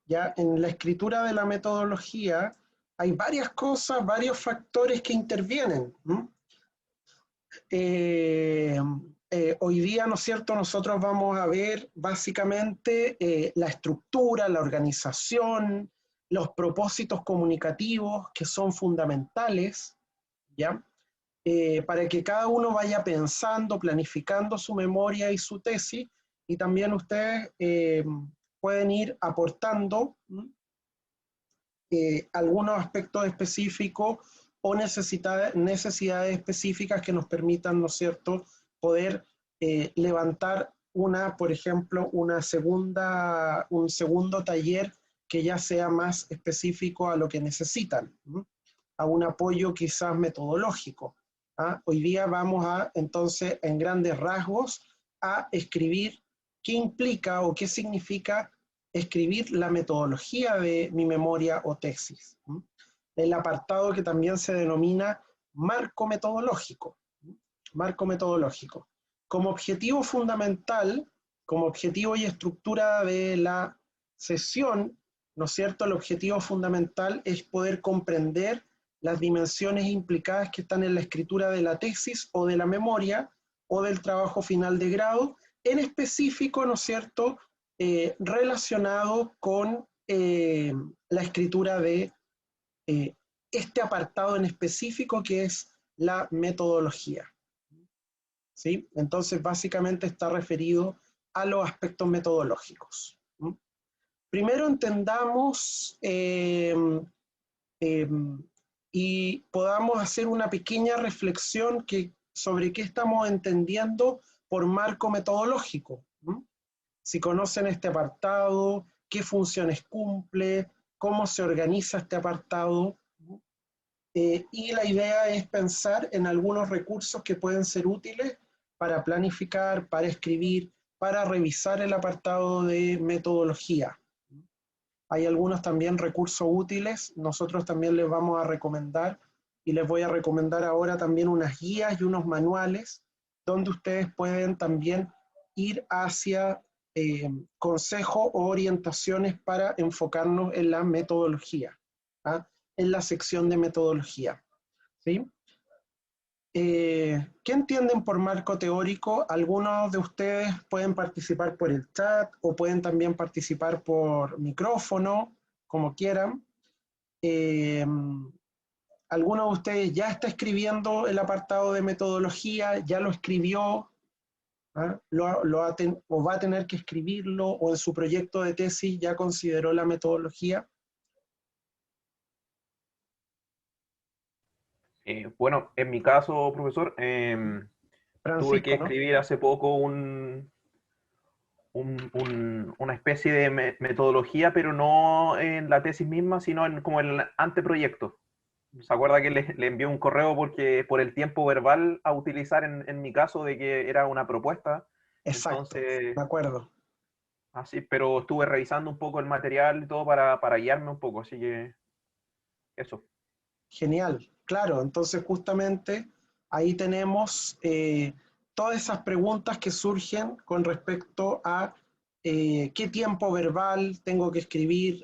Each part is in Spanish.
Ya en la escritura de la metodología hay varias cosas, varios factores que intervienen. Hoy día, ¿no es cierto?, nosotros vamos a ver básicamente la estructura, la organización, los propósitos comunicativos que son fundamentales, ¿ya? Para que cada uno vaya pensando, planificando su memoria y su tesis, y también ustedes pueden ir aportando algunos aspectos específicos o necesidades específicas que nos permitan, ¿no es cierto?, poder levantar por ejemplo, un segundo taller que ya sea más específico a lo que necesitan, a un apoyo quizás metodológico. Hoy día vamos entonces, en grandes rasgos, a escribir qué implica o qué significa escribir la metodología de mi memoria o tesis. El apartado que también se denomina marco metodológico. Marco metodológico. Como objetivo fundamental, como objetivo y estructura de la sesión, ¿no es cierto?, el objetivo fundamental es poder comprender las dimensiones implicadas que están en la escritura de la tesis o de la memoria o del trabajo final de grado, en específico, ¿no es cierto?, relacionado con la escritura de este apartado en específico que es la metodología. ¿Sí? Entonces, básicamente está referido a los aspectos metodológicos. Primero entendamos y podamos hacer una pequeña reflexión sobre qué estamos entendiendo por marco metodológico. Si conocen este apartado, qué funciones cumple, cómo se organiza este apartado. Y la idea es pensar en algunos recursos que pueden ser útiles para planificar, para escribir, para revisar el apartado de metodología. Hay algunos también recursos útiles, nosotros también les vamos a recomendar, y les voy a recomendar ahora también unas guías y unos manuales, donde ustedes pueden también ir hacia consejos o orientaciones para enfocarnos en la metodología, en la sección de metodología. ¿Sí? ¿Qué entienden por marco teórico? Algunos de ustedes pueden participar por el chat o pueden también participar por micrófono, como quieran. Alguno de ustedes ya está escribiendo el apartado de metodología, ya lo escribió, o va a tener que escribirlo, o en su proyecto de tesis ya consideró la metodología. Bueno, en mi caso, profesor, tuve que Francisco, ¿no? escribir hace poco una especie de metodología, pero no en la tesis misma, sino como en el anteproyecto. ¿Se acuerda que le envié un correo porque por el tiempo verbal a utilizar en mi caso de que era una propuesta? Exacto, Entonces, de acuerdo. así, pero estuve revisando un poco el material y todo para guiarme un poco, así que eso. Genial, claro. Entonces justamente ahí tenemos todas esas preguntas que surgen con respecto a qué tiempo verbal tengo que escribir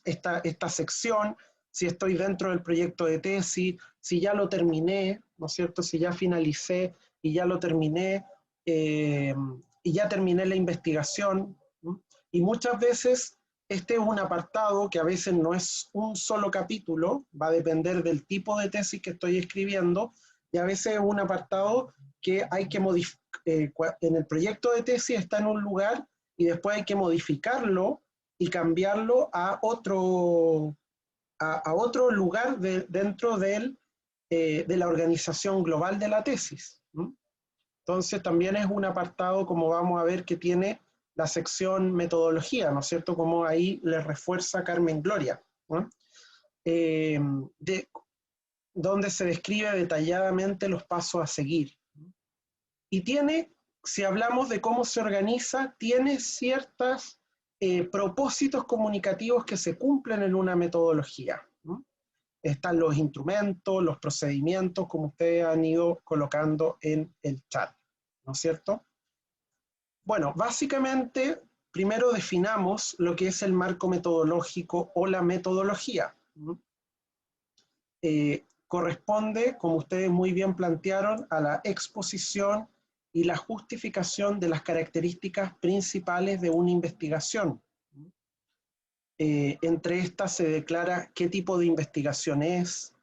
esta sección, si estoy dentro del proyecto de tesis, si ya lo terminé, ¿no es cierto? Si ya finalicé y ya lo terminé y ya terminé la investigación. ¿No? Y muchas veces este es un apartado que a veces no es un solo capítulo, va a depender del tipo de tesis que estoy escribiendo, y a veces es un apartado que hay que modificar. En el proyecto de tesis está en un lugar y después hay que modificarlo y cambiarlo a otro lugar dentro de la organización global de la tesis. Entonces también es un apartado, como vamos a ver, que tiene la sección metodología, ¿no es cierto? Como ahí le refuerza Carmen Gloria, ¿no? Donde se describe detalladamente los pasos a seguir. Y tiene, si hablamos de cómo se organiza, tiene ciertos propósitos comunicativos que se cumplen en una metodología, ¿no? Están los instrumentos, los procedimientos, como ustedes han ido colocando en el chat, ¿no es cierto? Bueno, básicamente primero definamos lo que es el marco metodológico o la metodología. Corresponde, como ustedes muy bien plantearon, a la exposición y la justificación de las características principales de una investigación. Entre estas se declara qué tipo de investigación es,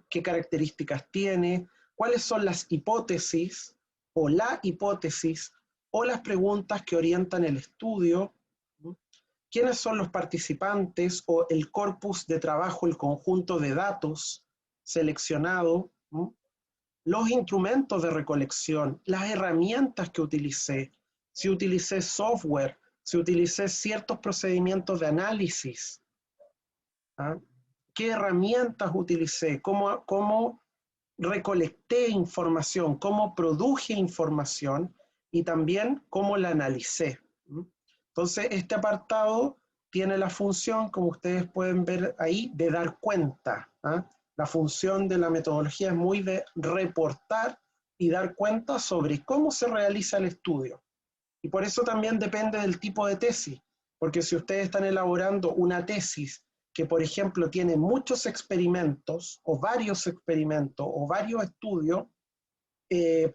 qué características tiene, cuáles son las hipótesis o la hipótesis o las preguntas que orientan el estudio, quiénes son los participantes o el corpus de trabajo, el conjunto de datos seleccionado, los instrumentos de recolección, las herramientas que utilicé, si utilicé software, si utilicé ciertos procedimientos de análisis, qué herramientas utilicé, cómo recolecté información, cómo produje información y también cómo la analicé. Entonces, este apartado tiene la función, como ustedes pueden ver ahí, de dar cuenta. La función de la metodología es muy de reportar y dar cuenta sobre cómo se realiza el estudio. Y por eso también depende del tipo de tesis, porque si ustedes están elaborando una tesis que, por ejemplo, tiene muchos experimentos, o varios estudios,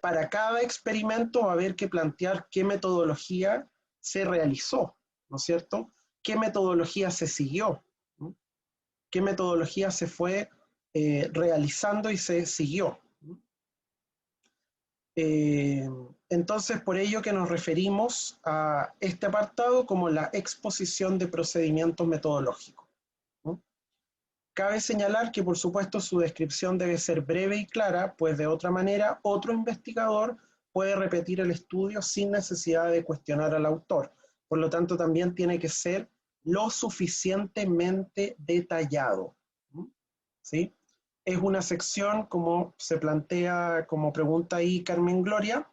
para cada experimento va a haber que plantear qué metodología se realizó, ¿no es cierto? ¿Qué metodología se siguió? ¿Qué metodología se fue realizando y se siguió? Entonces, por ello que nos referimos a este apartado como la exposición de procedimientos metodológicos. Cabe señalar que, por supuesto, su descripción debe ser breve y clara, pues de otra manera, otro investigador puede repetir el estudio sin necesidad de cuestionar al autor. Por lo tanto, también tiene que ser lo suficientemente detallado. ¿Sí? Es una sección, como se plantea, como pregunta ahí Carmen Gloria,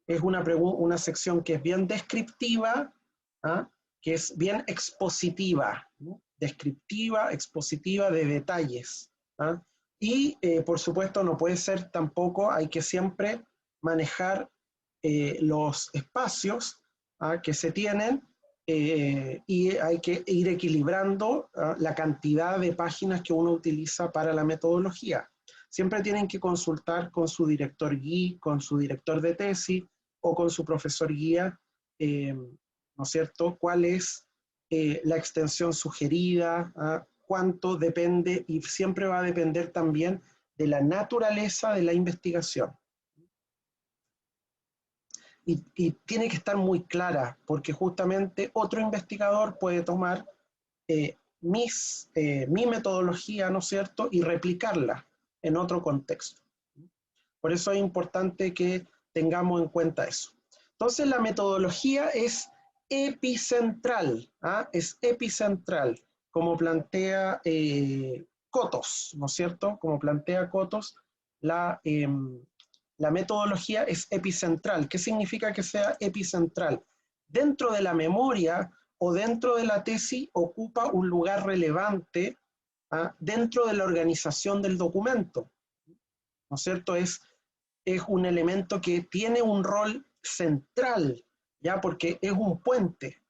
es una sección que es bien descriptiva, que es bien expositiva, ¿no? Descriptiva, expositiva de detalles. Y, por supuesto, no puede ser tampoco, hay que siempre manejar los espacios que se tienen y hay que ir equilibrando la cantidad de páginas que uno utiliza para la metodología. Siempre tienen que consultar con su director guía, con su director de tesis o con su profesor guía, ¿no es cierto?, cuál es la extensión sugerida, cuánto depende, y siempre va a depender también de la naturaleza de la investigación. Y tiene que estar muy clara, porque justamente otro investigador puede tomar mi metodología, ¿no es cierto?, y replicarla en otro contexto. Por eso es importante que tengamos en cuenta eso. Entonces, la metodología es epicentral, es epicentral, como plantea Cotos, ¿no es cierto? Como plantea Cotos, la metodología es epicentral. ¿Qué significa que sea epicentral? Dentro de la memoria o dentro de la tesis ocupa un lugar relevante dentro de la organización del documento, ¿no es cierto? Es un elemento que tiene un rol central, ¿ya? Porque es un puente.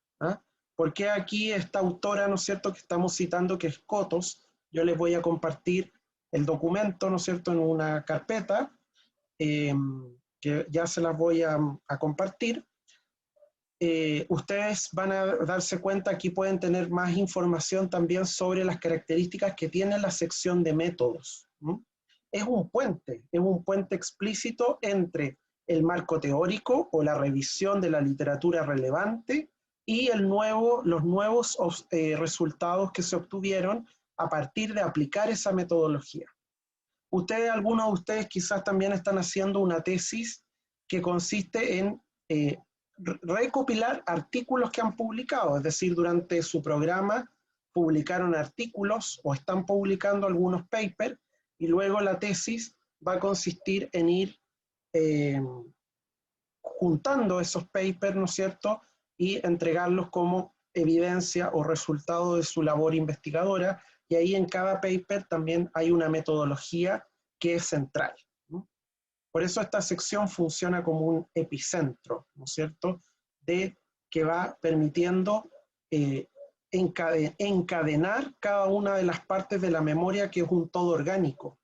Porque aquí esta autora, ¿no es cierto?, que estamos citando, que es Cotos, yo les voy a compartir el documento, ¿no es cierto?, en una carpeta, que ya se las voy a compartir. Ustedes van a darse cuenta, aquí pueden tener más información también sobre las características que tiene la sección de métodos. Es un puente explícito entre el marco teórico o la revisión de la literatura relevante y los nuevos resultados que se obtuvieron a partir de aplicar esa metodología. Algunos de ustedes quizás también están haciendo una tesis que consiste en recopilar artículos que han publicado, es decir, durante su programa publicaron artículos o están publicando algunos papers y luego la tesis va a consistir en ir juntando esos papers, ¿no es cierto?, y entregarlos como evidencia o resultado de su labor investigadora, y ahí en cada paper también hay una metodología que es central, ¿no? Por eso esta sección funciona como un epicentro, ¿no es cierto?, de que va permitiendo encadenar cada una de las partes de la memoria, que es un todo orgánico,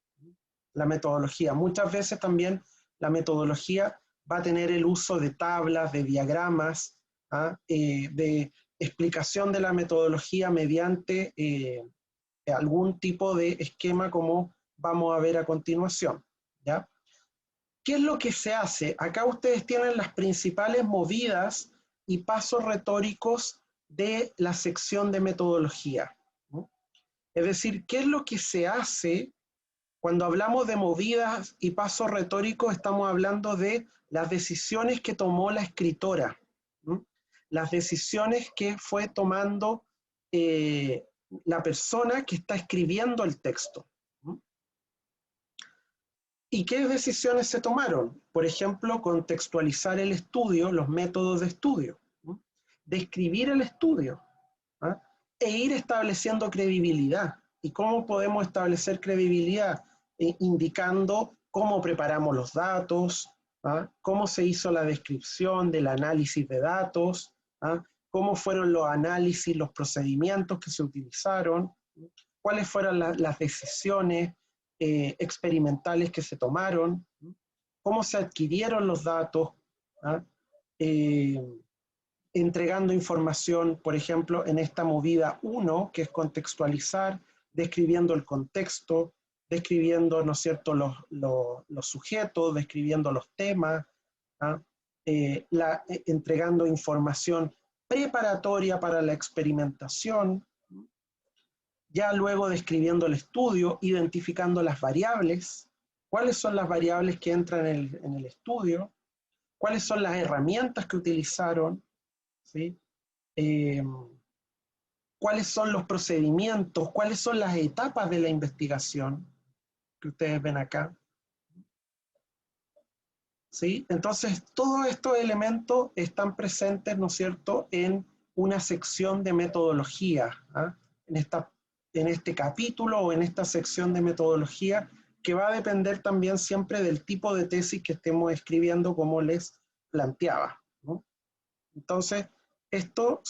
la metodología. Muchas veces también la metodología va a tener el uso de tablas, de diagramas, de explicación de la metodología mediante algún tipo de esquema, como vamos a ver a continuación, ¿ya? ¿Qué es lo que se hace? Acá ustedes tienen las principales movidas y pasos retóricos de la sección de metodología, ¿no? Es decir, ¿qué es lo que se hace cuando hablamos de movidas y pasos retóricos? Estamos hablando de las decisiones que tomó la escritora, ¿no? Las decisiones que fue tomando la persona que está escribiendo el texto, ¿no? ¿Y qué decisiones se tomaron? Por ejemplo, contextualizar el estudio, los métodos de estudio, ¿no? Describir el estudio, ¿ah? E ir estableciendo credibilidad. ¿Y cómo podemos establecer credibilidad? Indicando cómo preparamos los datos, ¿ah? Cómo se hizo la descripción del análisis de datos, ¿ah? Cómo fueron los análisis, los procedimientos que se utilizaron, cuáles fueron las decisiones experimentales que se tomaron, cómo se adquirieron los datos, ¿ah? Entregando información, por ejemplo, en esta movida 1, que es contextualizar, describiendo el contexto, describiendo, ¿no es cierto?, los sujetos, describiendo los temas, ¿ah? Entregando información preparatoria para la experimentación, ya luego describiendo el estudio, identificando las variables, cuáles son las variables que entran en el estudio, cuáles son las herramientas que utilizaron, ¿sí? Cuáles son los procedimientos, cuáles son las etapas de la investigación que ustedes ven acá, ¿sí? Entonces, todos estos elementos están presentes, ¿no es cierto?, en una sección de metodología, ¿ah? En este capítulo o en esta sección de metodología, que va a depender también siempre del tipo de tesis que estemos escribiendo, como les planteaba, ¿no? Entonces, esto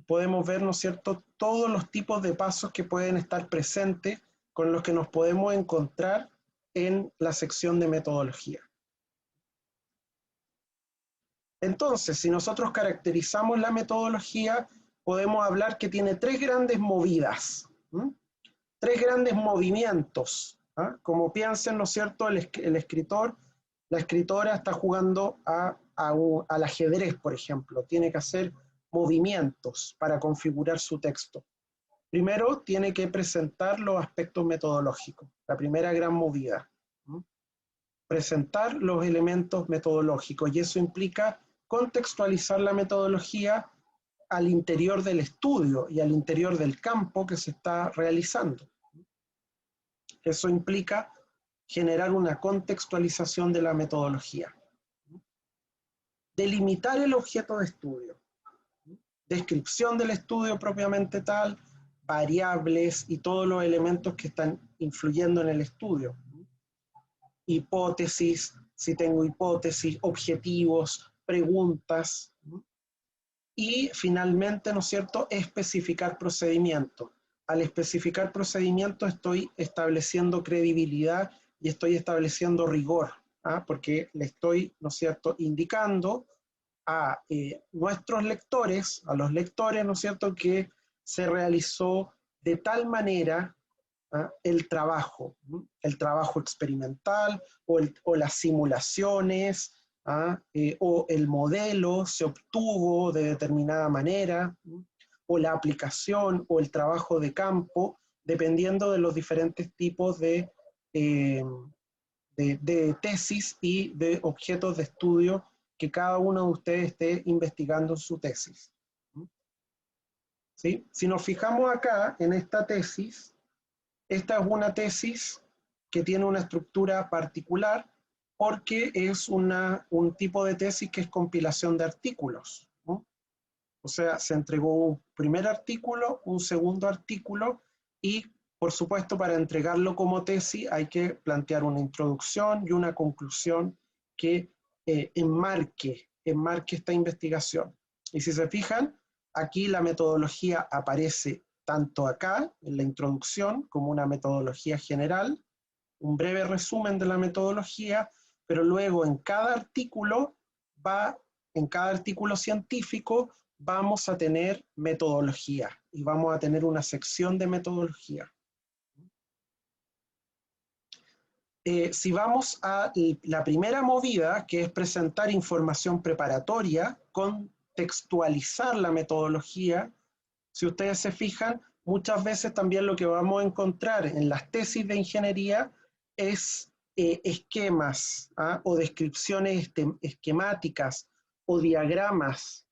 podemos ver, ¿no es cierto?, todos los tipos de pasos que pueden estar presentes, con los que nos podemos encontrar en la sección de metodología. Entonces, si nosotros caracterizamos la metodología, podemos hablar que tiene tres grandes movidas, ¿m? Tres grandes movimientos, ¿ah? Como piensen, ¿no es cierto?, el escritor, la escritora está jugando al ajedrez, por ejemplo, tiene que hacer movimientos para configurar su texto. Primero, tiene que presentar los aspectos metodológicos, la primera gran movida, ¿m? Presentar los elementos metodológicos, y eso implica contextualizar la metodología al interior del estudio y al interior del campo que se está realizando. Eso implica generar una contextualización de la metodología. Delimitar el objeto de estudio. Descripción del estudio propiamente tal, variables y todos los elementos que están influyendo en el estudio. Hipótesis, si tengo hipótesis, objetivos, preguntas, y finalmente, ¿no es cierto?, especificar procedimientos. Al especificar procedimientos estoy estableciendo credibilidad y estoy estableciendo rigor, ¿ah? Porque le estoy, ¿no es cierto?, indicando a nuestros lectores, a los lectores, ¿no es cierto?, que se realizó de tal manera, ¿ah?, el trabajo experimental o las simulaciones, ¿ah?, o el modelo se obtuvo de determinada manera, o la aplicación o el trabajo de campo, dependiendo de los diferentes tipos de tesis y de objetos de estudio que cada uno de ustedes esté investigando en su tesis. ¿Sí? Si nos fijamos acá en esta tesis, esta es una tesis que tiene una estructura particular porque es un tipo de tesis que es compilación de artículos, ¿no? O sea, se entregó un primer artículo, un segundo artículo y, por supuesto, para entregarlo como tesis hay que plantear una introducción y una conclusión que enmarque esta investigación. Y si se fijan, aquí la metodología aparece tanto acá, en la introducción, como una metodología general, un breve resumen de la metodología, pero luego en cada artículo científico, vamos a tener metodología y vamos a tener una sección de metodología. Si vamos a la primera movida, que es presentar información preparatoria, contextualizar la metodología, si ustedes se fijan, muchas veces también lo que vamos a encontrar en las tesis de ingeniería es esquemas o descripciones esquemáticas o diagramas,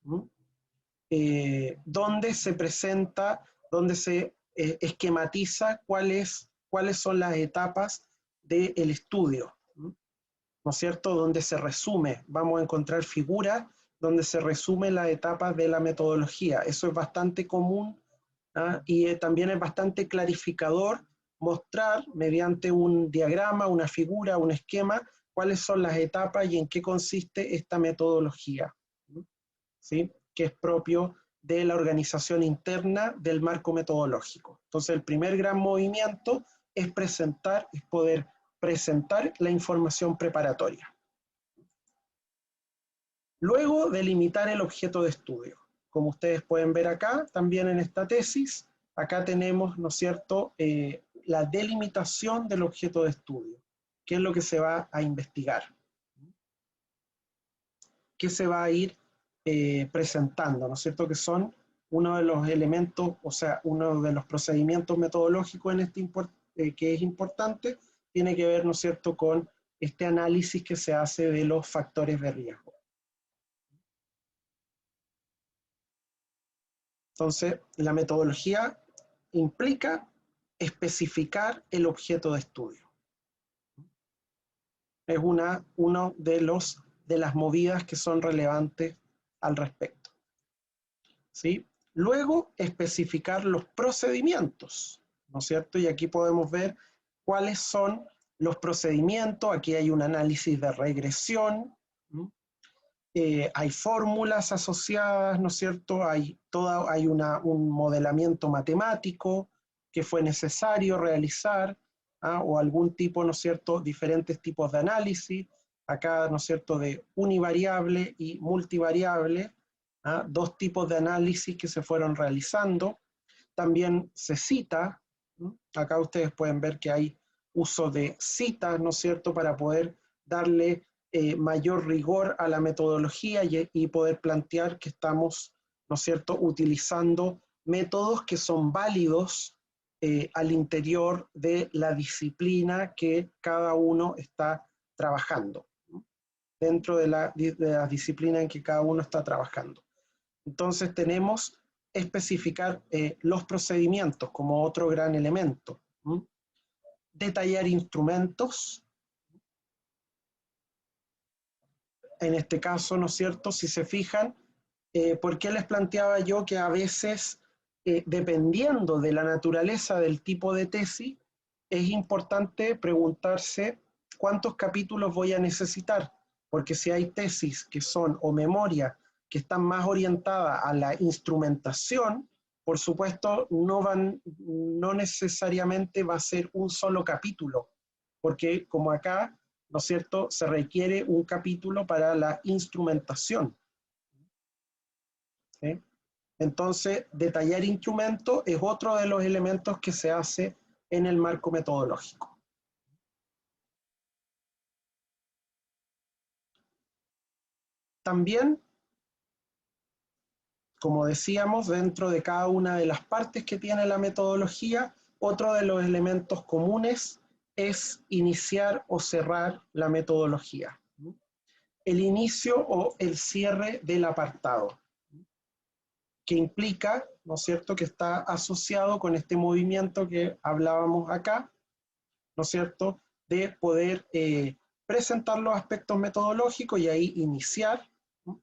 donde se presenta, donde se esquematiza cuáles son las etapas del estudio, ¿no es cierto? Donde se resume, vamos a encontrar figuras donde se resumen las etapas de la metodología. Eso es bastante común, y también es bastante clarificador mostrar mediante un diagrama, una figura, un esquema, cuáles son las etapas y en qué consiste esta metodología, ¿sí? Que es propio de la organización interna del marco metodológico. Entonces, el primer gran movimiento es poder presentar la información preparatoria. Luego, delimitar el objeto de estudio. Como ustedes pueden ver acá, también en esta tesis, acá tenemos, ¿no es cierto?, la delimitación del objeto de estudio. ¿Qué es lo que se va a investigar? ¿Qué se va a ir presentando? ¿No es cierto?, que son uno de los elementos, o sea, uno de los procedimientos metodológicos en que es importante, tiene que ver, ¿no es cierto?, con este análisis que se hace de los factores de riesgo. Entonces, la metodología implica especificar el objeto de estudio. Es uno de las movidas que son relevantes al respecto, ¿sí? Luego, especificar los procedimientos, ¿no es cierto? Y aquí podemos ver cuáles son los procedimientos. Aquí hay un análisis de regresión, hay fórmulas asociadas, ¿no es cierto? Hay un modelamiento matemático que fue necesario realizar, o algún tipo, ¿no es cierto?, diferentes tipos de análisis, acá, ¿no es cierto?, de univariable y multivariable, dos tipos de análisis que se fueron realizando. También se cita, acá ustedes pueden ver que hay uso de citas, ¿no es cierto?, para poder darle mayor rigor a la metodología y poder plantear que estamos, ¿no es cierto?, utilizando métodos que son válidos al interior de la disciplina que cada uno está trabajando, ¿no?, dentro de la disciplina en que cada uno está trabajando. Entonces tenemos especificar los procedimientos como otro gran elemento. Detallar instrumentos. En este caso, ¿no es cierto?, si se fijan, ¿por qué les planteaba yo que a veces, dependiendo de la naturaleza del tipo de tesis, es importante preguntarse cuántos capítulos voy a necesitar? Porque si hay tesis que son, o memoria, que están más orientadas a la instrumentación, por supuesto, no necesariamente va a ser un solo capítulo, porque como acá, ¿no es cierto?, se requiere un capítulo para la instrumentación, ¿sí? Entonces, detallar instrumentos es otro de los elementos que se hace en el marco metodológico. También, como decíamos, dentro de cada una de las partes que tiene la metodología, otro de los elementos comunes es iniciar o cerrar la metodología. El inicio o el cierre del apartado, que implica, ¿no es cierto?, que está asociado con este movimiento que hablábamos acá, ¿no es cierto?, de poder presentar los aspectos metodológicos y ahí iniciar, ¿no?,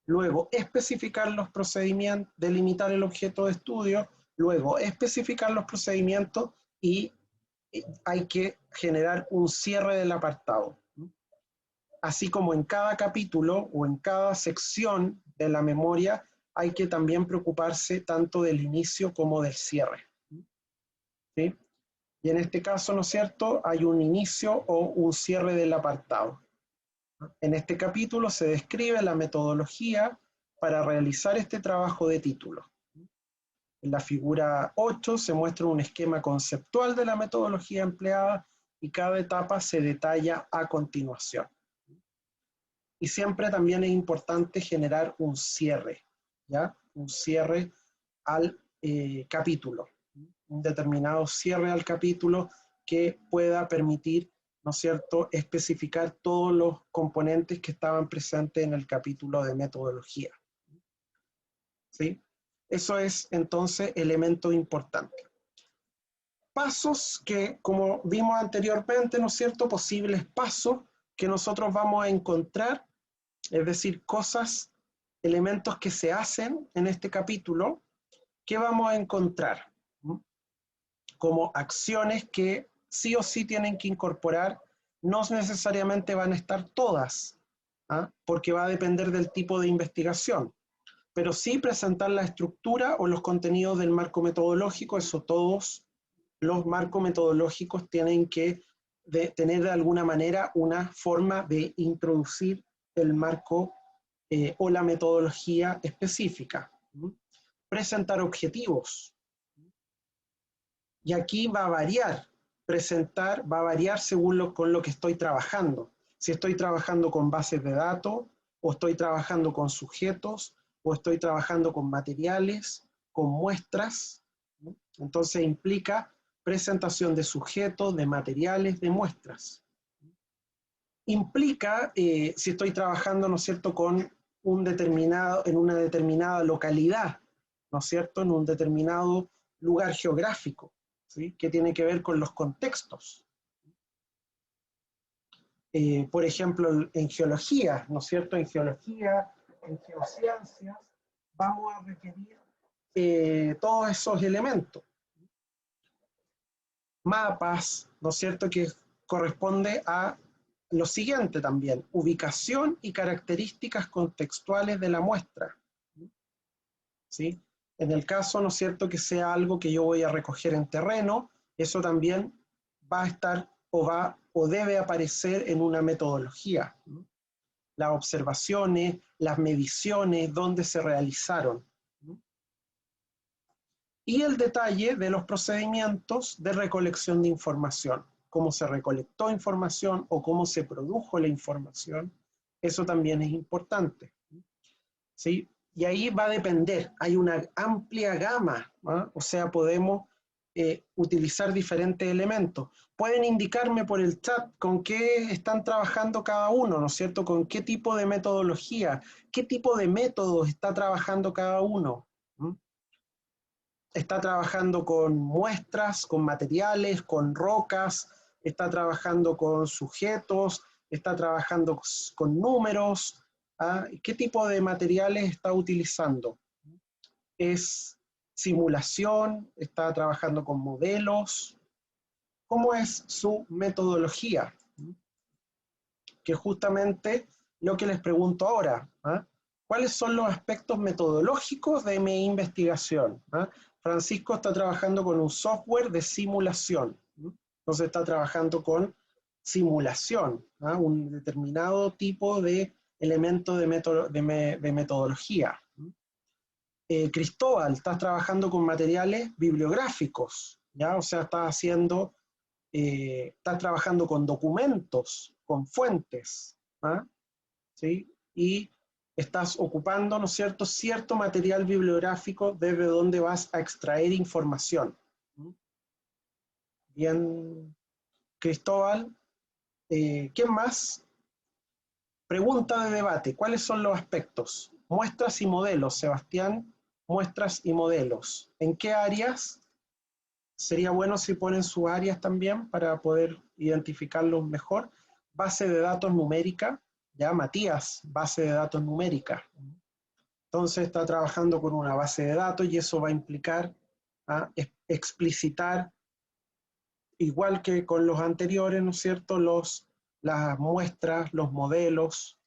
luego especificar los procedimientos, delimitar el objeto de estudio, luego especificar los procedimientos y hay que generar un cierre del apartado, ¿no? Así como en cada capítulo o en cada sección de la memoria hay que también preocuparse tanto del inicio como del cierre. ¿Sí? Y en este caso, ¿no es cierto?, hay un inicio o un cierre del apartado. En este capítulo se describe la metodología para realizar este trabajo de título. En la figura 8 se muestra un esquema conceptual de la metodología empleada y cada etapa se detalla a continuación. Y siempre también es importante generar un cierre, ¿ya? Un cierre al capítulo, un determinado cierre al capítulo que pueda permitir, ¿no es cierto?, especificar todos los componentes que estaban presentes en el capítulo de metodología. ¿Sí? Eso es entonces elemento importante. Pasos que, como vimos anteriormente, ¿no es cierto?, posibles pasos que nosotros vamos a encontrar, es decir, cosas, elementos que se hacen en este capítulo, ¿qué vamos a encontrar? Como acciones que sí o sí tienen que incorporar, no necesariamente van a estar todas, porque va a depender del tipo de investigación, pero sí presentar la estructura o los contenidos del marco metodológico, eso todos los marcos metodológicos tienen que tener de alguna manera una forma de introducir el marco o la metodología específica. Presentar objetivos. Y aquí va a variar, presentar va a variar según con lo que estoy trabajando. Si estoy trabajando con bases de datos, o estoy trabajando con sujetos, o estoy trabajando con materiales, con muestras. Entonces implica presentación de sujetos, de materiales, de muestras. Implica, si estoy trabajando, ¿no es cierto?, con en una determinada localidad, ¿no es cierto?, en un determinado lugar geográfico, ¿sí?, que tiene que ver con los contextos. Por ejemplo, en geología, ¿no es cierto?, en geología, en geociencias, vamos a requerir todos esos elementos. Mapas, ¿no es cierto?, que corresponde a lo siguiente también, ubicación y características contextuales de la muestra. ¿Sí? En el caso, ¿no es cierto?, que sea algo que yo voy a recoger en terreno, eso también va a estar o debe aparecer en una metodología. Las observaciones, las mediciones, dónde se realizaron. Y el detalle de los procedimientos de recolección de información, cómo se recolectó información o cómo se produjo la información, eso también es importante. ¿Sí? Y ahí va a depender, hay una amplia gama, ¿no? O sea, podemos utilizar diferentes elementos. Pueden indicarme por el chat con qué están trabajando cada uno, ¿no es cierto? Con qué tipo de metodología, qué tipo de métodos está trabajando cada uno. Está trabajando con muestras, con materiales, con rocas, está trabajando con sujetos, está trabajando con números. ¿Qué tipo de materiales está utilizando? ¿Es simulación? ¿Está trabajando con modelos? ¿Cómo es su metodología? Que justamente lo que les pregunto ahora. ¿Cuáles son los aspectos metodológicos de mi investigación? Francisco está trabajando con un software de simulación. Entonces está trabajando con simulación, un determinado tipo de elemento de metodología. Cristóbal, estás trabajando con materiales bibliográficos, ¿ya? O sea, estás trabajando con documentos, con fuentes, ¿sí? Y estás ocupando, ¿no es cierto?, cierto material bibliográfico desde donde vas a extraer información. Bien, Cristóbal. ¿Quién más? Pregunta de debate. ¿Cuáles son los aspectos? Muestras y modelos, Sebastián. Muestras y modelos. ¿En qué áreas? Sería bueno si ponen sus áreas también para poder identificarlos mejor. Base de datos numérica. Ya, Matías, base de datos numérica. Entonces está trabajando con una base de datos y eso va a implicar explicitar, igual que con los anteriores, ¿no es cierto?, las muestras, los modelos.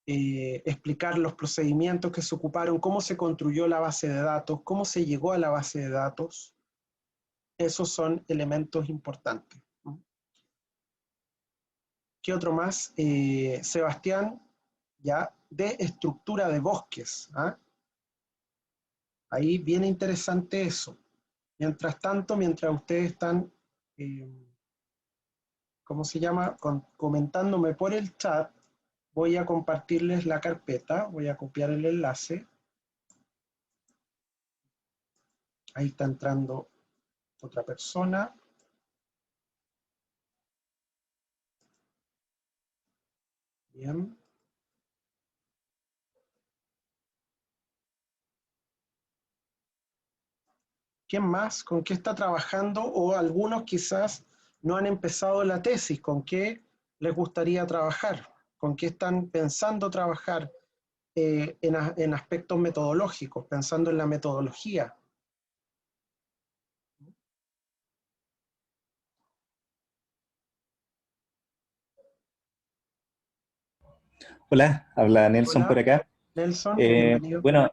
explicar los procedimientos que se ocuparon, cómo se construyó la base de datos, cómo se llegó a la base de datos. Esos son elementos importantes. ¿Qué otro más? Sebastián, ya, de estructura de bosques. ¿Ah? Ahí viene interesante eso. Mientras tanto, mientras ustedes están, ¿cómo se llama? Comentándome por el chat, voy a compartirles la carpeta, voy a copiar el enlace. Ahí está entrando otra persona. Bien. ¿Quién más? ¿Con qué está trabajando? O algunos quizás no han empezado la tesis. ¿Con qué les gustaría trabajar? ¿Con qué están pensando trabajar en aspectos metodológicos, pensando en la metodología? Hola, habla Nelson por Hola, acá. Nelson, bienvenido. Bueno,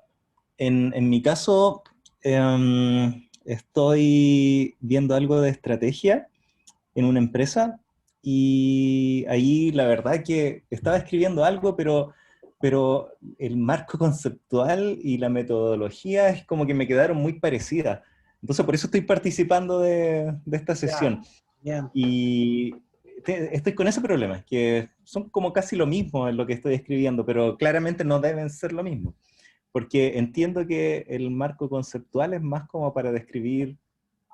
en mi caso, estoy viendo algo de estrategia en una empresa y ahí la verdad que estaba escribiendo algo, pero el marco conceptual y la metodología es como que me quedaron muy parecidas. Entonces por eso estoy participando de esta Ya, sesión. bien. Y estoy con ese problema, que son como casi lo mismo en lo que estoy escribiendo, pero claramente no deben ser lo mismo, porque entiendo que el marco conceptual es más como para describir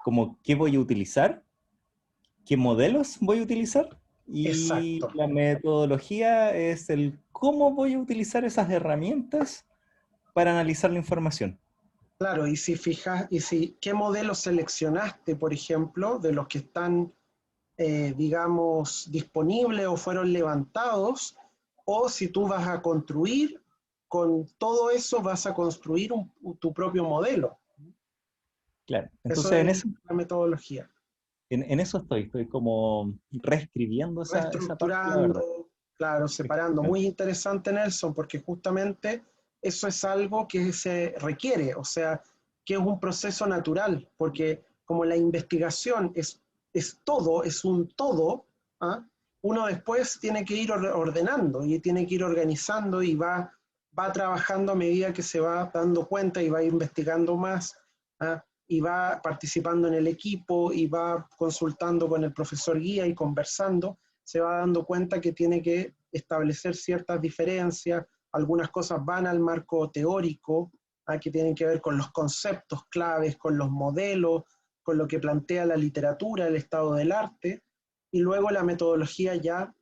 como qué voy a utilizar, qué modelos voy a utilizar, y Exacto. la metodología es el cómo voy a utilizar esas herramientas para analizar la información. Claro, y si fijas, ¿qué modelo seleccionaste, por ejemplo, de los que están, digamos, disponibles o fueron levantados? O si tú vas a construir, con todo eso vas a construir tu propio modelo. Claro, Eso entonces es la metodología. en eso estoy como reescribiendo esa parte, la verdad. Reestructurando, claro, separando. Muy interesante, Nelson, porque justamente eso es algo que se requiere, o sea, que es un proceso natural, porque como la investigación es todo, es un todo, ¿ah? Uno después tiene que ir ordenando y tiene que ir organizando y va trabajando a medida que se va dando cuenta y va investigando más, ¿ah? Y va participando en el equipo y va consultando con el profesor guía y conversando, se va dando cuenta que tiene que establecer ciertas diferencias, algunas cosas van al marco teórico, que tienen que ver con los conceptos claves, con los modelos, con lo que plantea la literatura, el estado del arte, y luego la metodología ya,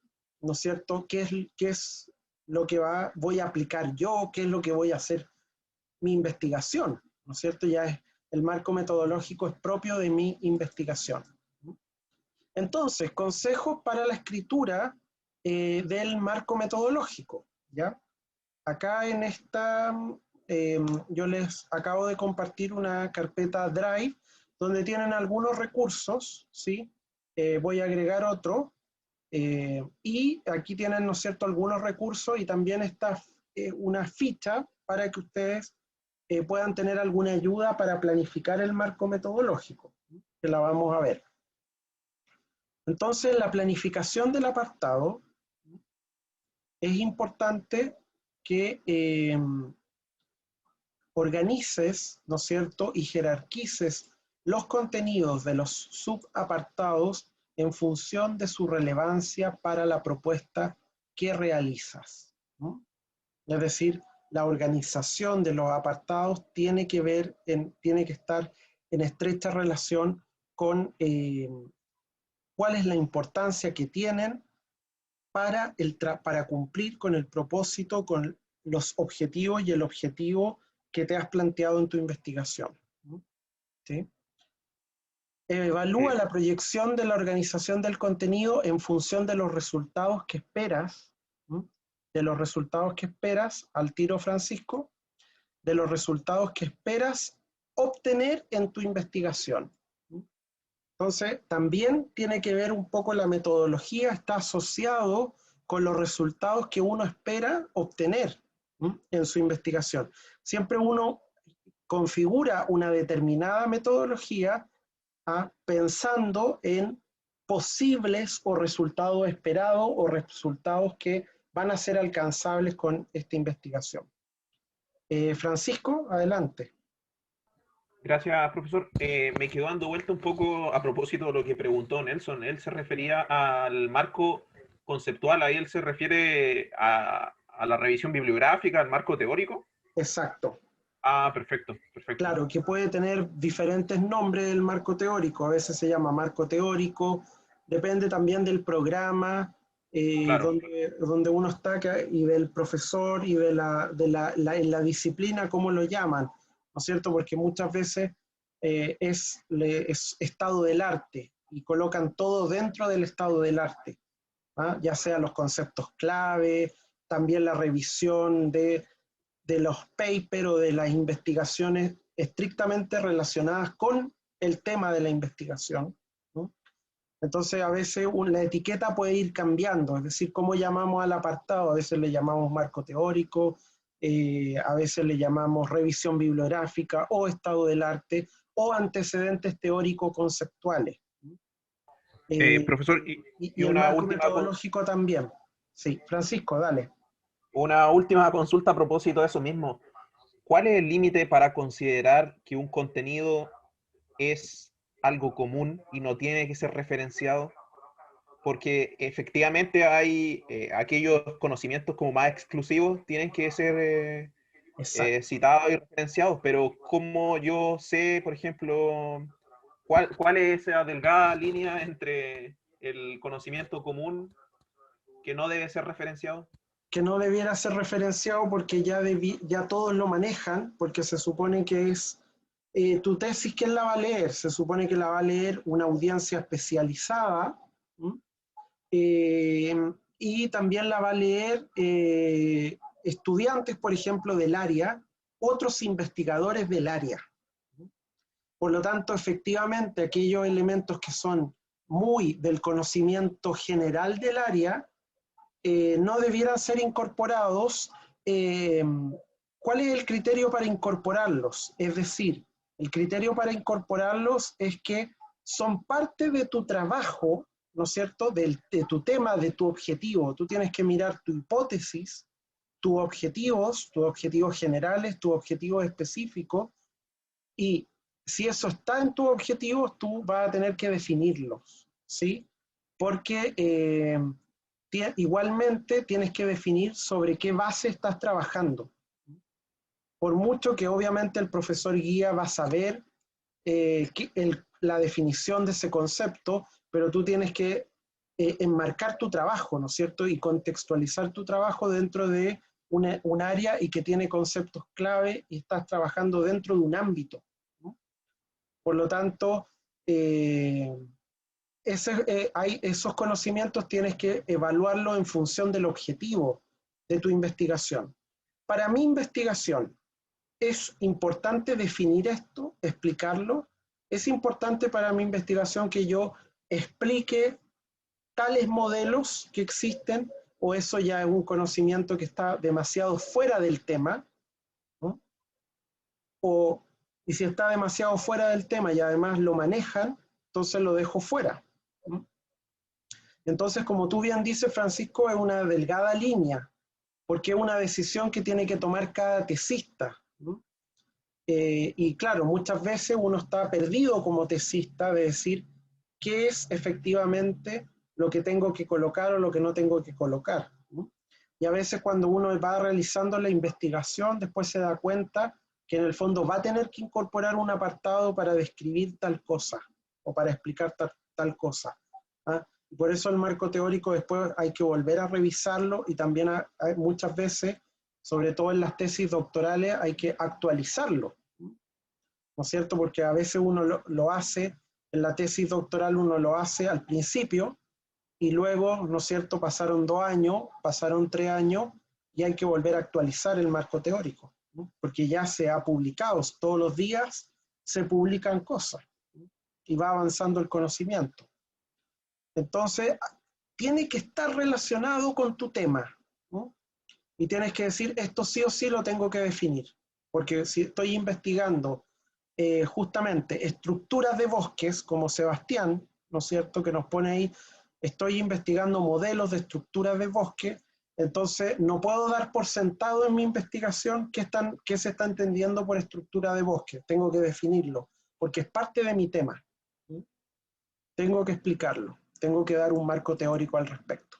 ¿no es cierto? ¿Qué es lo que voy a aplicar yo? ¿Qué es lo que voy a hacer? Mi investigación, ¿no es cierto? Ya es el marco metodológico es propio de mi investigación. Entonces, consejos para la escritura del marco metodológico, ¿ya? Acá en esta, yo les acabo de compartir una carpeta Drive donde tienen algunos recursos, ¿sí? Voy a agregar otro, y aquí tienen, ¿no es cierto?, algunos recursos y también está una ficha para que ustedes puedan tener alguna ayuda para planificar el marco metodológico, que la vamos a ver. Entonces, la planificación del apartado es importante que organices, ¿no es cierto?, y jerarquices los contenidos de los subapartados en función de su relevancia para la propuesta que realizas, ¿no? Es decir, la organización de los apartados tiene que estar en estrecha relación con cuál es la importancia que tienen para cumplir con el propósito, con los objetivos y el objetivo que te has planteado en tu investigación. ¿Sí? Evalúa la proyección de la organización del contenido en función de los resultados que esperas, ¿sí? De los resultados que esperas, al tiro Francisco, de los resultados que esperas obtener en tu investigación. Entonces, también tiene que ver un poco la metodología, está asociado con los resultados que uno espera obtener en su investigación. Siempre uno configura una determinada metodología pensando en posibles o resultados esperados o resultados que van a ser alcanzables con esta investigación. Francisco, adelante. Gracias, profesor. Me quedó dando vuelta un poco a propósito de lo que preguntó Nelson. Él se refería al marco conceptual, ahí él se refiere a la revisión bibliográfica, al marco teórico. Exacto. Ah, perfecto, perfecto. Claro, que puede tener diferentes nombres el marco teórico. A veces se llama marco teórico, depende también del programa Claro. donde uno está y del profesor y de la disciplina, cómo lo llaman, ¿no es cierto? Porque muchas veces es estado del arte y colocan todo dentro del estado del arte, ya sea los conceptos clave, también la revisión de los papers o de las investigaciones estrictamente relacionadas con el tema de la investigación, ¿no? Entonces, a veces la etiqueta puede ir cambiando, es decir, cómo llamamos al apartado, a veces le llamamos marco teórico, a veces le llamamos revisión bibliográfica o estado del arte o antecedentes teórico-conceptuales. Profesor, Y el marco metodológico también. Sí, Francisco, dale. Una última consulta a propósito de eso mismo. ¿Cuál es el límite para considerar que un contenido es algo común y no tiene que ser referenciado? Porque efectivamente hay aquellos conocimientos como más exclusivos tienen que ser citados y referenciados, pero ¿cómo yo sé, por ejemplo, cuál es esa delgada línea entre el conocimiento común que no debe ser referenciado? Que no debiera ser referenciado porque ya todos lo manejan, porque se supone que es tu tesis, ¿quién la va a leer? Se supone que la va a leer una audiencia especializada, y también la va a leer estudiantes, por ejemplo, del área, otros investigadores del área. Por lo tanto, efectivamente, aquellos elementos que son muy del conocimiento general del área, no debieran ser incorporados. ¿Cuál es el criterio para incorporarlos? Es decir, el criterio para incorporarlos es que son parte de tu trabajo, ¿no es cierto?, de tu tema, de tu objetivo. Tú tienes que mirar tu hipótesis, tus objetivos generales, tus objetivos específicos, y si eso está en tus objetivos, tú vas a tener que definirlos, ¿sí? Porque igualmente tienes que definir sobre qué base estás trabajando. Por mucho que obviamente el profesor guía va a saber la definición de ese concepto, pero tú tienes que enmarcar tu trabajo, ¿no es cierto? Y contextualizar tu trabajo dentro de un área y que tiene conceptos clave y estás trabajando dentro de un ámbito, ¿no? Por lo tanto, esos conocimientos tienes que evaluarlos en función del objetivo de tu investigación. Para mi investigación, es importante definir esto, explicarlo. Es importante para mi investigación que yo explique tales modelos que existen, o eso ya es un conocimiento que está demasiado fuera del tema, ¿no? Y si está demasiado fuera del tema y además lo manejan, entonces lo dejo fuera, ¿no? Entonces, como tú bien dices, Francisco, es una delgada línea, porque es una decisión que tiene que tomar cada tesista, ¿no? Y claro, muchas veces uno está perdido como tesista de decir qué es efectivamente lo que tengo que colocar o lo que no tengo que colocar, ¿no? Y a veces cuando uno va realizando la investigación, después se da cuenta que en el fondo va a tener que incorporar un apartado para describir tal cosa o para explicar tal cosa, ¿ah? Y por eso el marco teórico después hay que volver a revisarlo, y también hay muchas veces, sobre todo en las tesis doctorales, hay que actualizarlo, ¿no es cierto? Porque a veces uno lo hace, en la tesis doctoral uno lo hace al principio, y luego, ¿no es cierto?, pasaron 2 años, pasaron 3 años, y hay que volver a actualizar el marco teórico, ¿no? Porque ya se ha publicado, todos los días se publican cosas, ¿no? Y va avanzando el conocimiento. Entonces, tiene que estar relacionado con tu tema, ¿no? Y tienes que decir, esto sí o sí lo tengo que definir, porque si estoy investigando justamente estructuras de bosques, como Sebastián, ¿no es cierto?, que nos pone ahí, estoy investigando modelos de estructuras de bosque, entonces no puedo dar por sentado en mi investigación qué se está entendiendo por estructura de bosque, tengo que definirlo, porque es parte de mi tema, ¿sí? Tengo que explicarlo, tengo que dar un marco teórico al respecto,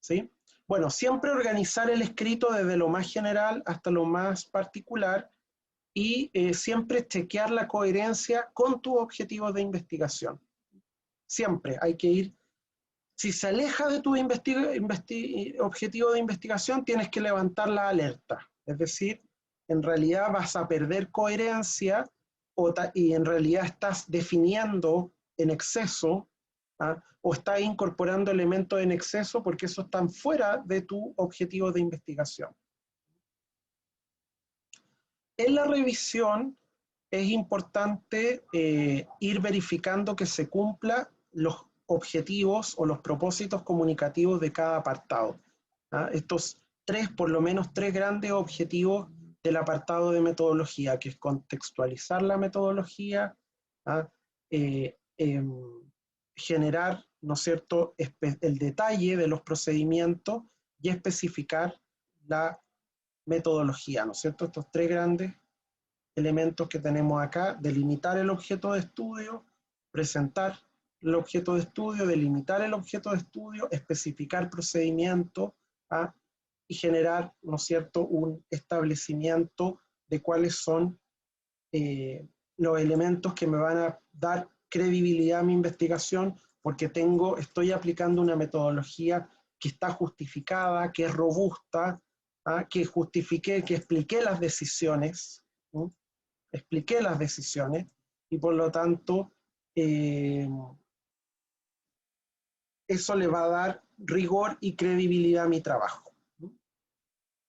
¿sí? Bueno, siempre organizar el escrito desde lo más general hasta lo más particular, y siempre chequear la coherencia con tus objetivos de investigación. Siempre hay que ir, si se aleja de tu objetivo de investigación, tienes que levantar la alerta. Es decir, en realidad vas a perder coherencia y en realidad estás definiendo en exceso, ¿ah? O estás incorporando elementos en exceso porque esos están fuera de tu objetivo de investigación. En la revisión es importante ir verificando que se cumplan los objetivos o los propósitos comunicativos de cada apartado, ¿ah? Estos por lo menos tres grandes objetivos del apartado de metodología, que es contextualizar la metodología, ¿ah? Generar, ¿no es cierto?, el detalle de los procedimientos y especificar la metodología, ¿no es cierto? Estos tres grandes elementos que tenemos acá: delimitar el objeto de estudio, presentar el objeto de estudio, delimitar el objeto de estudio, especificar procedimiento, ¿ah? Y generar, ¿no es cierto?, un establecimiento de cuáles son los elementos que me van a dar credibilidad a mi investigación, porque estoy aplicando una metodología que está justificada, que es robusta, ¿ah? Que justifiqué, que expliqué las decisiones, ¿sí? Expliqué las decisiones, y por lo tanto eso le va a dar rigor y credibilidad a mi trabajo.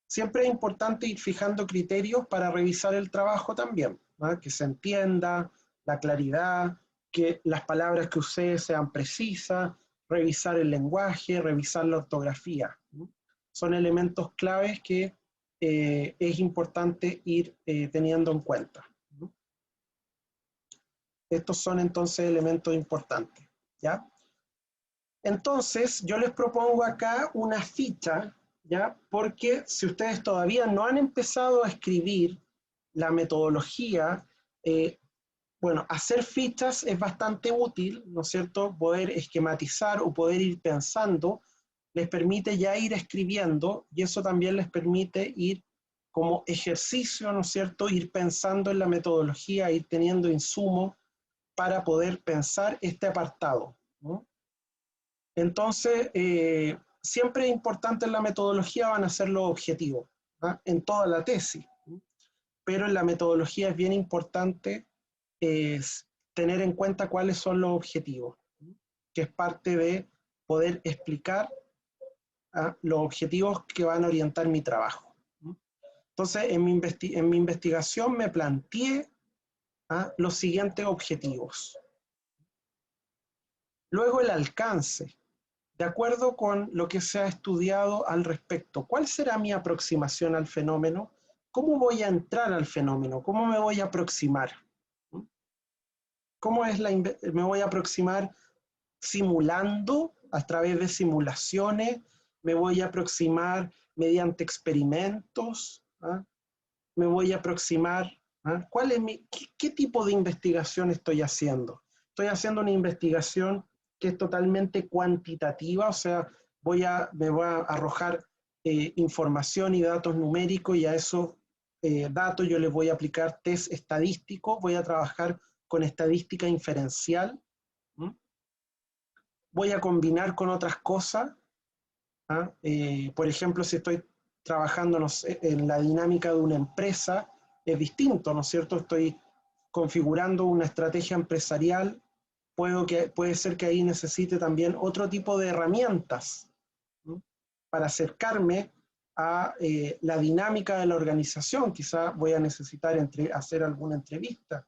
Siempre es importante ir fijando criterios para revisar el trabajo también, ¿no? Que se entienda, la claridad, que las palabras que usé sean precisas, revisar el lenguaje, revisar la ortografía, ¿no? Son elementos claves que es importante ir teniendo en cuenta, ¿no? Estos son entonces elementos importantes, ¿ya? Entonces, yo les propongo acá una ficha, ¿ya? Porque si ustedes todavía no han empezado a escribir la metodología, bueno, hacer fichas es bastante útil, ¿no es cierto? Poder esquematizar o poder ir pensando, les permite ya ir escribiendo, y eso también les permite ir como ejercicio, ¿no es cierto?, ir pensando en la metodología, ir teniendo insumos para poder pensar este apartado, ¿no? Entonces, siempre es importante en la metodología van a ser los objetivos, ¿ah? En toda la tesis, ¿no? Pero en la metodología es bien importante tener en cuenta cuáles son los objetivos, ¿no? Que es parte de poder explicar, ¿ah? Los objetivos que van a orientar mi trabajo, ¿no? Entonces, en mi investigación me planteé, ¿ah? Los siguientes objetivos. Luego el alcance. De acuerdo con lo que se ha estudiado al respecto, ¿cuál será mi aproximación al fenómeno? ¿Cómo voy a entrar al fenómeno? ¿Cómo me voy a aproximar? Me voy a aproximar simulando a través de simulaciones? ¿Me voy a aproximar mediante experimentos? ¿Ah? ¿Me voy a aproximar? ¿Ah? ¿Qué tipo de investigación estoy haciendo? Estoy haciendo una investigación que es totalmente cuantitativa, o sea, me voy a arrojar información y datos numéricos, y a esos datos yo les voy a aplicar test estadísticos, voy a trabajar con estadística inferencial, ¿m? Voy a combinar con otras cosas, ¿ah? Por ejemplo, si estoy trabajando, no sé, en la dinámica de una empresa, es distinto, ¿no es cierto? Estoy configurando una estrategia empresarial, puede ser que ahí necesite también otro tipo de herramientas, ¿no?, para acercarme a la dinámica de la organización. Quizá voy a necesitar hacer alguna entrevista,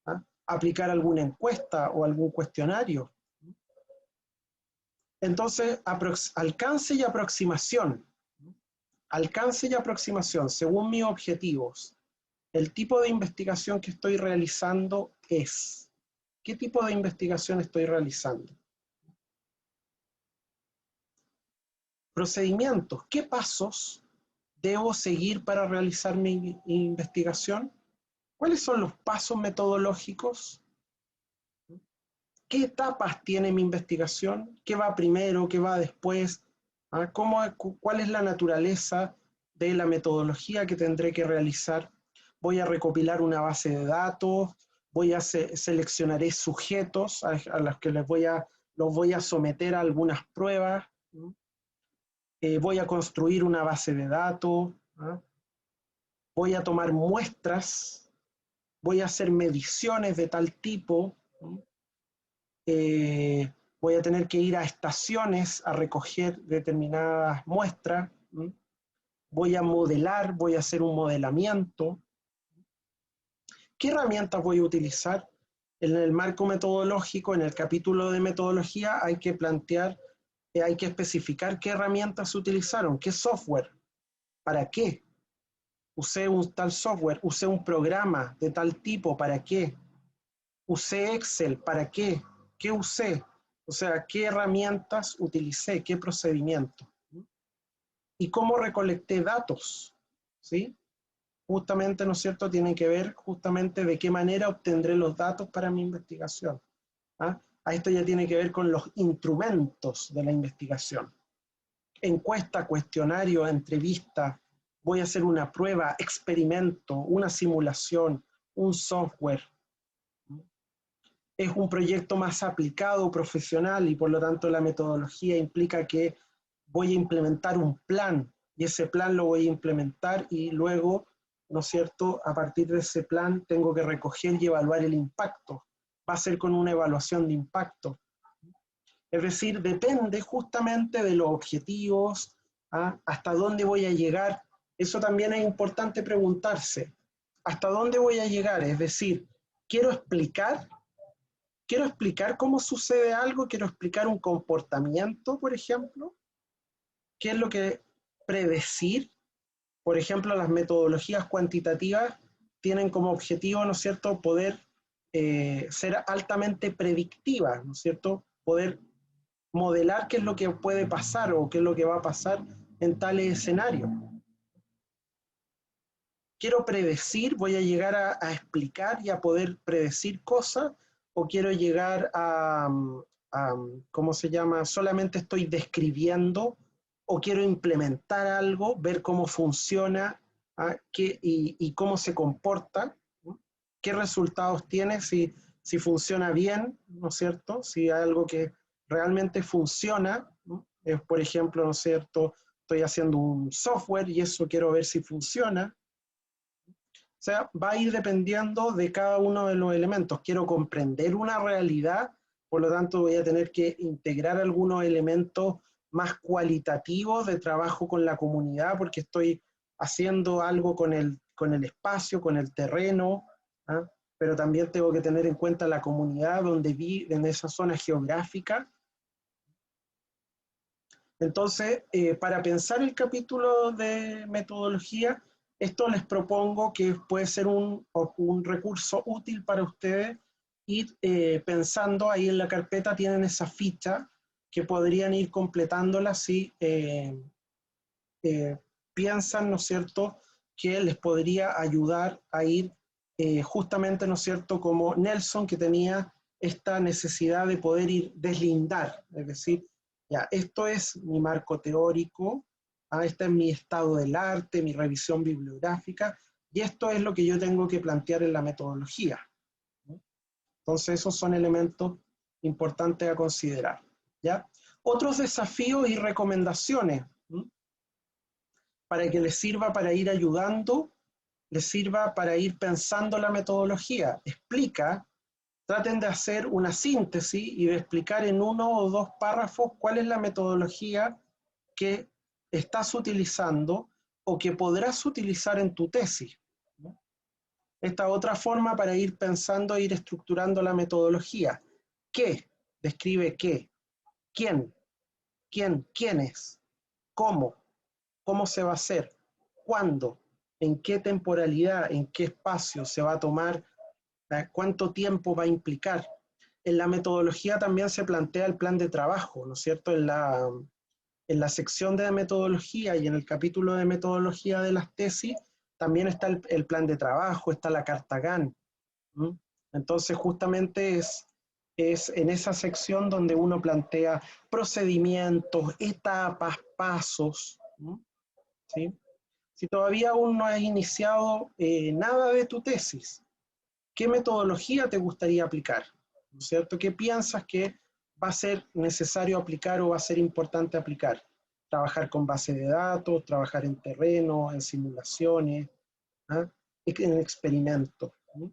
¿ah?, aplicar alguna encuesta o algún cuestionario. Entonces, alcance y aproximación. Alcance y aproximación, según mis objetivos. El tipo de investigación que estoy realizando es. ¿Qué tipo de investigación estoy realizando? Procedimientos. ¿Qué pasos debo seguir para realizar mi investigación? ¿Cuáles son los pasos metodológicos? ¿Qué etapas tiene mi investigación? ¿Qué va primero? ¿Qué va después? ¿Ah? ¿Cuál es la naturaleza de la metodología que tendré que realizar? Voy a recopilar una base de datos, seleccionaré sujetos a los que los voy a someter a algunas pruebas, voy a construir una base de datos, ¿ah? Voy a tomar muestras, voy a hacer mediciones de tal tipo, voy a tener que ir a estaciones a recoger determinadas muestras, voy a modelar, voy a hacer un modelamiento. ¿Qué herramientas voy a utilizar? En el marco metodológico, en el capítulo de metodología, hay que plantear, hay que especificar qué herramientas se utilizaron, qué software, para qué. Usé un tal software, usé un programa de tal tipo, ¿para qué? Usé Excel, ¿para qué? ¿Qué usé? O sea, ¿qué herramientas utilicé? ¿Qué procedimiento? ¿Y cómo recolecté datos? ¿Sí? Justamente, ¿no es cierto?, tiene que ver justamente de qué manera obtendré los datos para mi investigación. ¿Ah? A esto ya tiene que ver con los instrumentos de la investigación. Encuesta, cuestionario, entrevista, voy a hacer una prueba, experimento, una simulación, un software. Es un proyecto más aplicado, profesional, y por lo tanto la metodología implica que voy a implementar un plan, y ese plan lo voy a implementar y luego, ¿no es cierto?, a partir de ese plan tengo que recoger y evaluar el impacto. Va a ser con una evaluación de impacto. Es decir, depende justamente de los objetivos, ¿ah? Hasta dónde voy a llegar. Eso también es importante preguntarse. ¿Hasta dónde voy a llegar? Es decir, quiero explicar cómo sucede algo, quiero explicar un comportamiento, por ejemplo. ¿Qué es lo que predecir? Por ejemplo, las metodologías cuantitativas tienen como objetivo, ¿no es cierto?, poder ser altamente predictivas, ¿no es cierto?, poder modelar qué es lo que puede pasar o qué es lo que va a pasar en tales escenarios. Quiero predecir, voy a llegar a explicar y a poder predecir cosas, o quiero llegar a, ¿cómo se llama?, solamente estoy describiendo, o quiero implementar algo, ver cómo funciona, ¿ah? Y cómo se comporta, ¿no? Qué resultados tiene, si funciona bien, ¿no es cierto? Si hay algo que realmente funciona, ¿no? Por ejemplo, ¿no es cierto?, estoy haciendo un software y eso quiero ver si funciona. O sea, va a ir dependiendo de cada uno de los elementos. Quiero comprender una realidad, por lo tanto voy a tener que integrar algunos elementos más cualitativos de trabajo con la comunidad, porque estoy haciendo algo con el espacio, con el terreno, ¿ah? Pero también tengo que tener en cuenta la comunidad donde vivo, en esa zona geográfica. Entonces, para pensar el capítulo de metodología, esto les propongo que puede ser un recurso útil para ustedes. Ir pensando, ahí en la carpeta tienen esa ficha que podrían ir completándola si piensan, ¿no es cierto?, que les podría ayudar a ir justamente, ¿no es cierto?, como Nelson, que tenía esta necesidad de poder ir deslindar, es decir, ya, esto es mi marco teórico, este es mi estado del arte, mi revisión bibliográfica, y esto es lo que yo tengo que plantear en la metodología, ¿no? Entonces, esos son elementos importantes a considerar, ¿ya? Otros desafíos y recomendaciones, ¿no?, para que les sirva para ir ayudando, les sirva para ir pensando la metodología. Traten de hacer una síntesis y de explicar en 1 o 2 párrafos cuál es la metodología que estás utilizando o que podrás utilizar en tu tesis, ¿no? Esta otra forma para ir pensando e ir estructurando la metodología. ¿Qué? Describe qué. ¿Quién? ¿Quiénes? ¿Cómo? ¿Cómo se va a hacer? ¿Cuándo? ¿En qué temporalidad? ¿En qué espacio se va a tomar? ¿Cuánto tiempo va a implicar? En la metodología también se plantea el plan de trabajo, ¿no es cierto? En la sección de metodología y en el capítulo de metodología de las tesis también está el plan de trabajo, está la carta GAN. ¿Mm? Entonces justamente es en esa sección donde uno plantea procedimientos, etapas, pasos. ¿Mm? ¿Sí? Si todavía aún no has iniciado nada de tu tesis, ¿qué metodología te gustaría aplicar? ¿No es cierto? ¿Qué piensas que va a ser necesario aplicar o va a ser importante aplicar? Trabajar con base de datos, trabajar en terreno, en simulaciones, ¿ah? En experimentos. ¿Sí?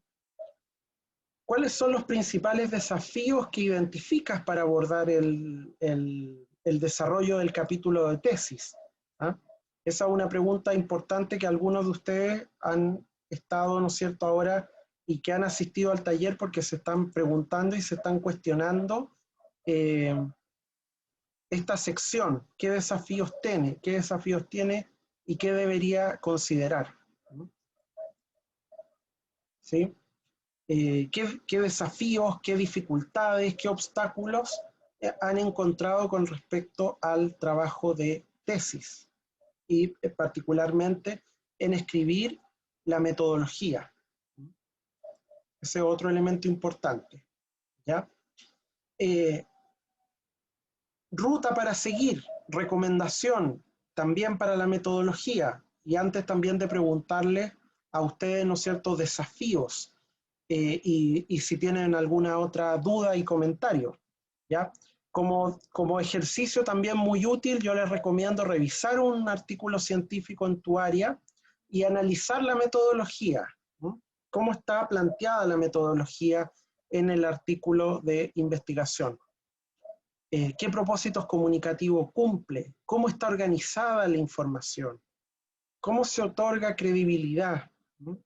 ¿Cuáles son los principales desafíos que identificas para abordar el desarrollo del capítulo de tesis? ¿Ah? Esa es una pregunta importante que algunos de ustedes han estado, ¿no es cierto?, ahora y que han asistido al taller porque se están preguntando y se están cuestionando esta sección, qué desafíos tiene y qué debería considerar. ¿Sí? ¿Qué desafíos, qué dificultades, qué obstáculos han encontrado con respecto al trabajo de tesis y particularmente en escribir la metodología? Ese es otro elemento importante, ¿ya? Ruta para seguir, recomendación también para la metodología, y antes también de preguntarles a ustedes, ¿no es cierto?, desafíos, y si tienen alguna otra duda y comentario, ¿ya? Como ejercicio también muy útil, yo les recomiendo revisar un artículo científico en tu área y analizar la metodología, ¿no? ¿Cómo está planteada la metodología en el artículo de investigación? ¿Qué propósitos comunicativos cumple? ¿Cómo está organizada la información? ¿Cómo se otorga credibilidad? ¿No?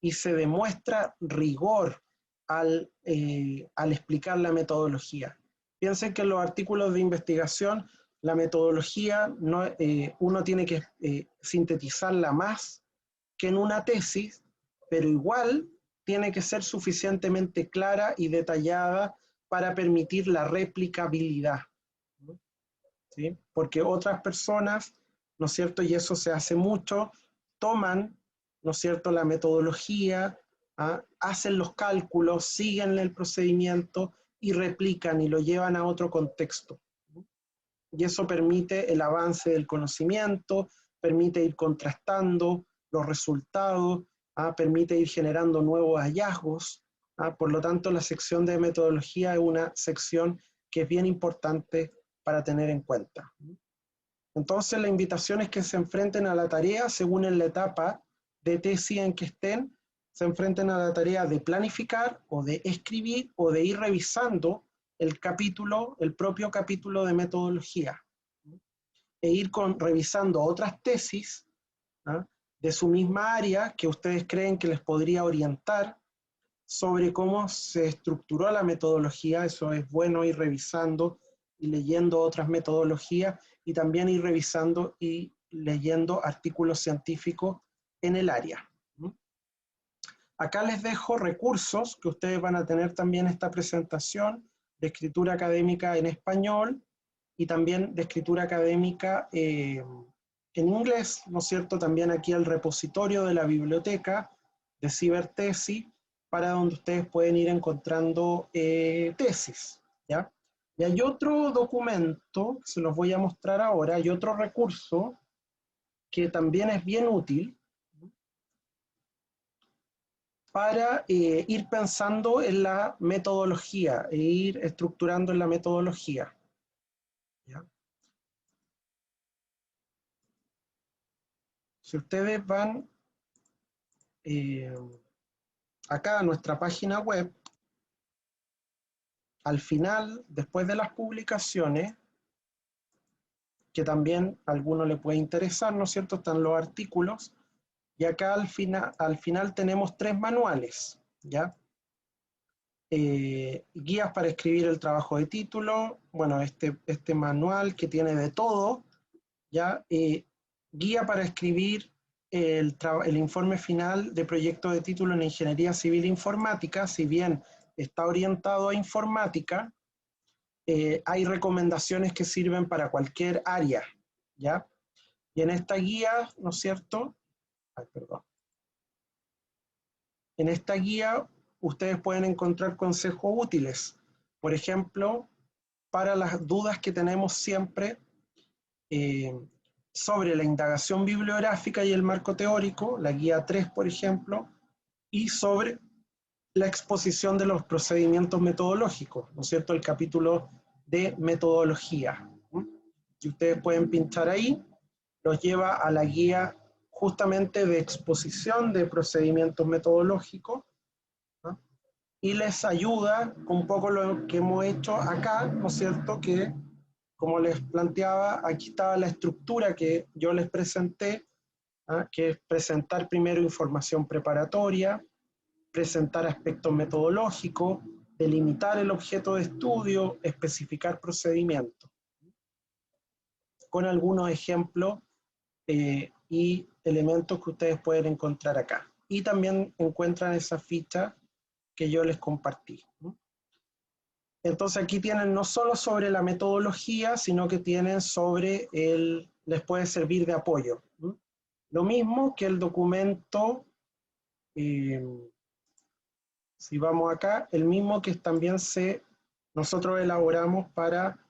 Y se demuestra rigor al explicar la metodología. Piensen que en los artículos de investigación, la metodología uno tiene que sintetizarla más que en una tesis, pero igual tiene que ser suficientemente clara y detallada para permitir la replicabilidad, ¿no? ¿Sí? Porque otras personas, ¿no es cierto?, y eso se hace mucho, toman, ¿no es cierto?, la metodología, hacen los cálculos, siguen el procedimiento y replican y lo llevan a otro contexto, ¿no? Y eso permite el avance del conocimiento, permite ir contrastando los resultados, permite ir generando nuevos hallazgos. Por lo tanto, la sección de metodología es una sección que es bien importante para tener en cuenta. Entonces, la invitación es que se enfrenten a la tarea según en la etapa de tesis en que estén, se enfrenten a la tarea de planificar o de escribir o de ir revisando el propio capítulo de metodología, e ir revisando otras tesis, ¿no?, de su misma área que ustedes creen que les podría orientar sobre cómo se estructuró la metodología. Eso es bueno, ir revisando y leyendo otras metodologías y también ir revisando y leyendo artículos científicos en el área. Acá les dejo recursos que ustedes van a tener también esta presentación de escritura académica en español y también de escritura académica en inglés, ¿no es cierto? También aquí el repositorio de la biblioteca de Cibertesis, para donde ustedes pueden ir encontrando tesis, ¿ya? Y hay otro documento, que se los voy a mostrar ahora, hay otro recurso que también es bien útil para ir pensando en la metodología e ir estructurando en la metodología, ¿ya? Si ustedes van acá a nuestra página web, al final, después de las publicaciones, que también a alguno le puede interesar, ¿no es cierto?, están los artículos, y acá al final tenemos 3 manuales, ¿ya? guías para escribir el trabajo de título, bueno, este manual que tiene de todo, ¿ya? Guía para escribir el informe final de proyecto de título en Ingeniería Civil e Informática. Si bien está orientado a informática, hay recomendaciones que sirven para cualquier área, ¿ya? Y en esta guía, ¿no es cierto? Ay, perdón. En esta guía ustedes pueden encontrar consejos útiles, por ejemplo, para las dudas que tenemos siempre sobre la indagación bibliográfica y el marco teórico, la guía 3, por ejemplo, y sobre la exposición de los procedimientos metodológicos, ¿no es cierto? El capítulo de metodología. Y ustedes pueden pinchar ahí, los lleva a la guía justamente de exposición de procedimientos metodológicos, ¿no? Y les ayuda con un poco lo que hemos hecho acá, ¿no es cierto? Que, como les planteaba, aquí estaba la estructura que yo les presenté, ¿ah? Que es presentar primero información preparatoria, presentar aspectos metodológicos, delimitar el objeto de estudio, especificar procedimientos, con algunos ejemplos y elementos que ustedes pueden encontrar acá. Y también encuentran esa ficha que yo les compartí. Entonces aquí tienen no solo sobre la metodología, sino que tienen sobre les puede servir de apoyo. Lo mismo que el documento, si vamos acá, el mismo que también nosotros elaboramos para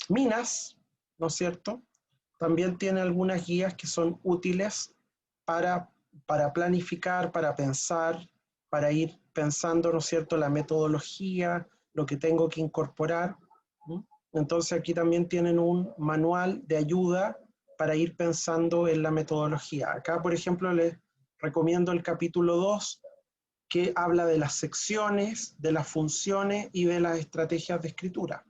minas, ¿no es cierto? También tiene algunas guías que son útiles para planificar, para pensar, para ir pensando, ¿no es cierto?, la metodología, lo que tengo que incorporar. Entonces aquí también tienen un manual de ayuda para ir pensando en la metodología. Acá, por ejemplo, les recomiendo el capítulo 2, que habla de las secciones, de las funciones y de las estrategias de escritura,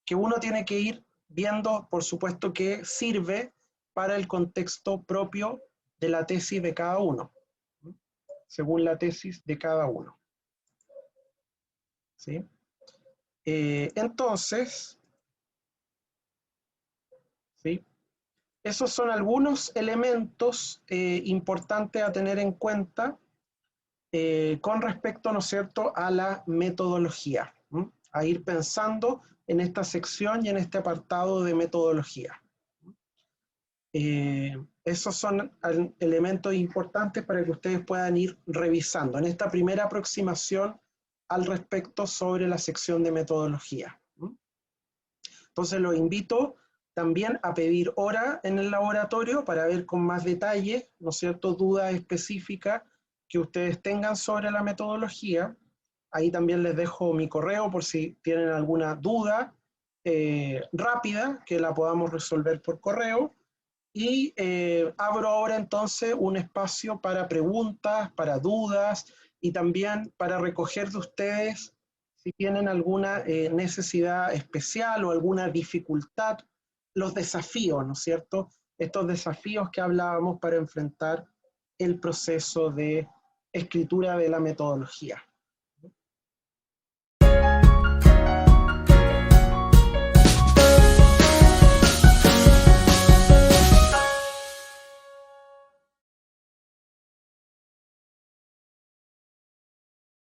que uno tiene que ir viendo, por supuesto, que sirve para el contexto propio de la tesis de cada uno, según la tesis de cada uno. ¿Sí? Entonces, ¿sí? Esos son algunos elementos importantes a tener en cuenta con respecto, ¿no es cierto?, a la metodología, a ir pensando en esta sección y en este apartado de metodología. Esos son elementos importantes para que ustedes puedan ir revisando en esta primera aproximación al respecto sobre la sección de metodología. Entonces los invito también a pedir hora en el laboratorio para ver con más detalle, ¿no es cierto?, dudas específicas que ustedes tengan sobre la metodología. Ahí también les dejo mi correo por si tienen alguna duda rápida que la podamos resolver por correo. Y abro ahora entonces un espacio para preguntas, para dudas y también para recoger de ustedes si tienen alguna necesidad especial o alguna dificultad, los desafíos, ¿no es cierto? Estos desafíos que hablábamos para enfrentar el proceso de escritura de la metodología.